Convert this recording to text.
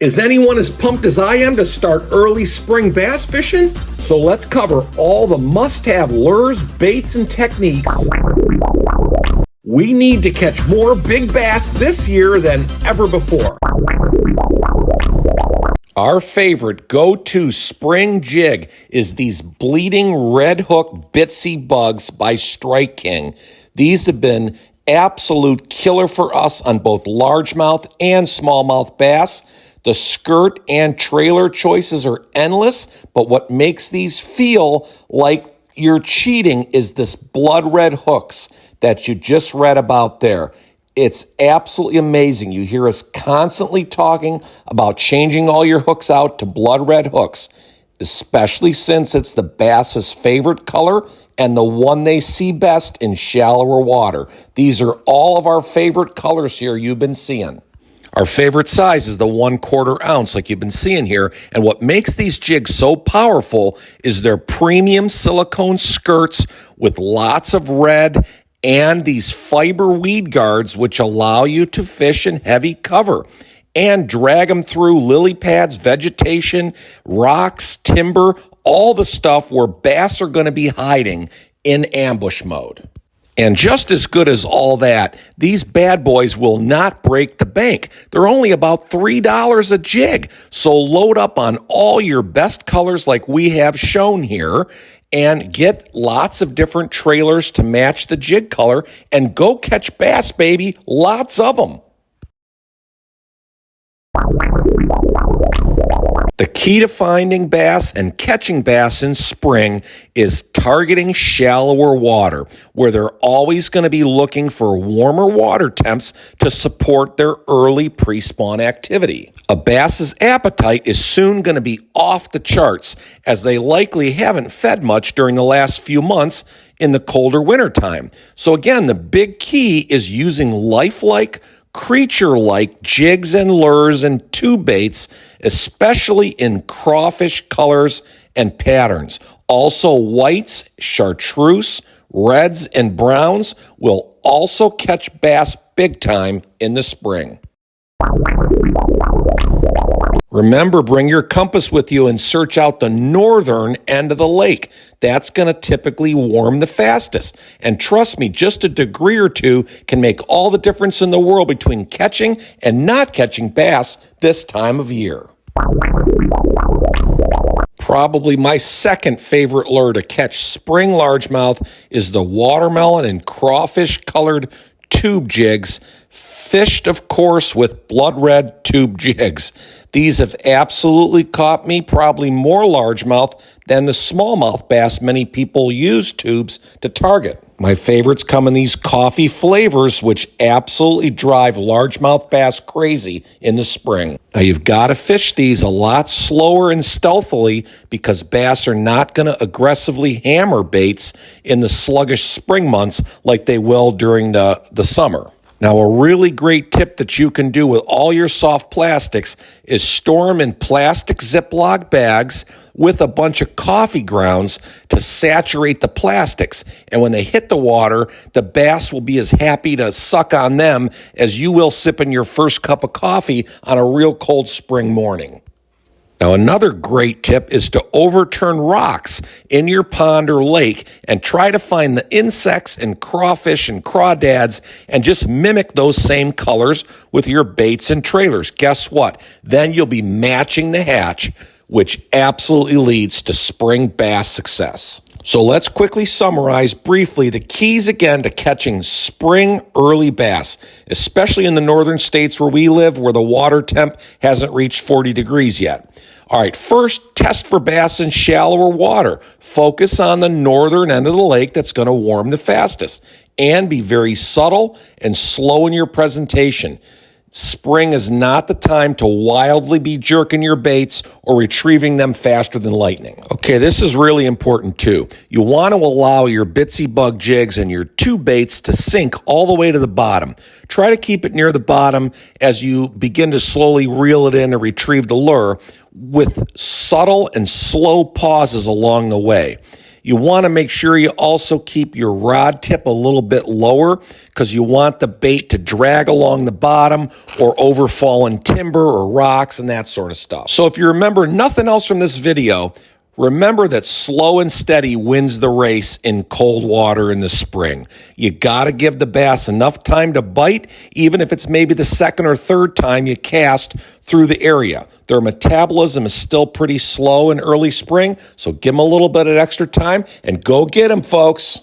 Is anyone as pumped as I am to start early spring bass fishing? So let's cover all the must-have lures, baits, and techniques we need to catch more big bass this year than ever before. Our favorite go-to spring jig is these bleeding red hook bitsy bugs by Strike King. These have been absolute killer for us on both largemouth and smallmouth bass. The skirt and trailer choices are endless, but what makes these feel like you're cheating is this blood red hooks that you just read about there. It's absolutely amazing. You hear us constantly talking about changing all your hooks out to blood red hooks, especially since it's the bass's favorite color and the one they see best in shallower water. These are all of our favorite colors here you've been seeing. Our favorite size is the 1/4 ounce like you've been seeing here. And what makes these jigs so powerful is their premium silicone skirts with lots of red and these fiber weed guards which allow you to fish in heavy cover and drag them through lily pads, vegetation, rocks, timber, all the stuff where bass are going to be hiding in ambush mode. And just as good as all that, these bad boys will not break the bank. They're only about $3 a jig. So load up on all your best colors like we have shown here and get lots of different trailers to match the jig color and go catch bass, baby. Lots of them. The key to finding bass and catching bass in spring is targeting shallower water, where they're always going to be looking for warmer water temps to support their early pre-spawn activity. A bass's appetite is soon going to be off the charts, as they likely haven't fed much during the last few months in the colder wintertime. So again, the big key is using lifelike, creature-like jigs and lures and tube baits, especially in crawfish colors and patterns. Also, whites, chartreuse, reds, and browns will also catch bass big time in the spring. Remember, bring your compass with you and search out the northern end of the lake. That's going to typically warm the fastest. And trust me, just a degree or two can make all the difference in the world between catching and not catching bass this time of year. Probably my second favorite lure to catch spring largemouth is the watermelon and crawfish colored tube jigs, fished, of course, with blood red tube jigs. These have absolutely caught me, probably more largemouth than the smallmouth bass many people use tubes to target. My favorites come in these coffee flavors, which absolutely drive largemouth bass crazy in the spring. Now, you've got to fish these a lot slower and stealthily because bass are not going to aggressively hammer baits in the sluggish spring months like they will during the summer. Now, a really great tip that you can do with all your soft plastics is store them in plastic Ziploc bags with a bunch of coffee grounds to saturate the plastics. And when they hit the water, the bass will be as happy to suck on them as you will sipping your first cup of coffee on a real cold spring morning. Now, another great tip is to overturn rocks in your pond or lake and try to find the insects and crawfish and crawdads and just mimic those same colors with your baits and trailers. Guess what? Then you'll be matching the hatch, which absolutely leads to spring bass success. So let's quickly summarize briefly the keys again to catching spring early bass, especially in the northern states where we live, where the water temp hasn't reached 40 degrees yet. All right, first, test for bass in shallower water. Focus on the northern end of the lake that's going to warm the fastest. And be very subtle and slow in your presentation. Spring is not the time to wildly be jerking your baits or retrieving them faster than lightning. Okay, this is really important too. You want to allow your bitsy bug jigs and your tube baits to sink all the way to the bottom. Try to keep it near the bottom as you begin to slowly reel it in and retrieve the lure with subtle and slow pauses along the way. You want to make sure you also keep your rod tip a little bit lower because you want the bait to drag along the bottom or over fallen timber or rocks and that sort of stuff. So if you remember nothing else from this video, remember that slow and steady wins the race in cold water in the spring. You got to give the bass enough time to bite, even if it's maybe the second or third time you cast through the area. Their metabolism is still pretty slow in early spring, so give them a little bit of extra time and go get them, folks.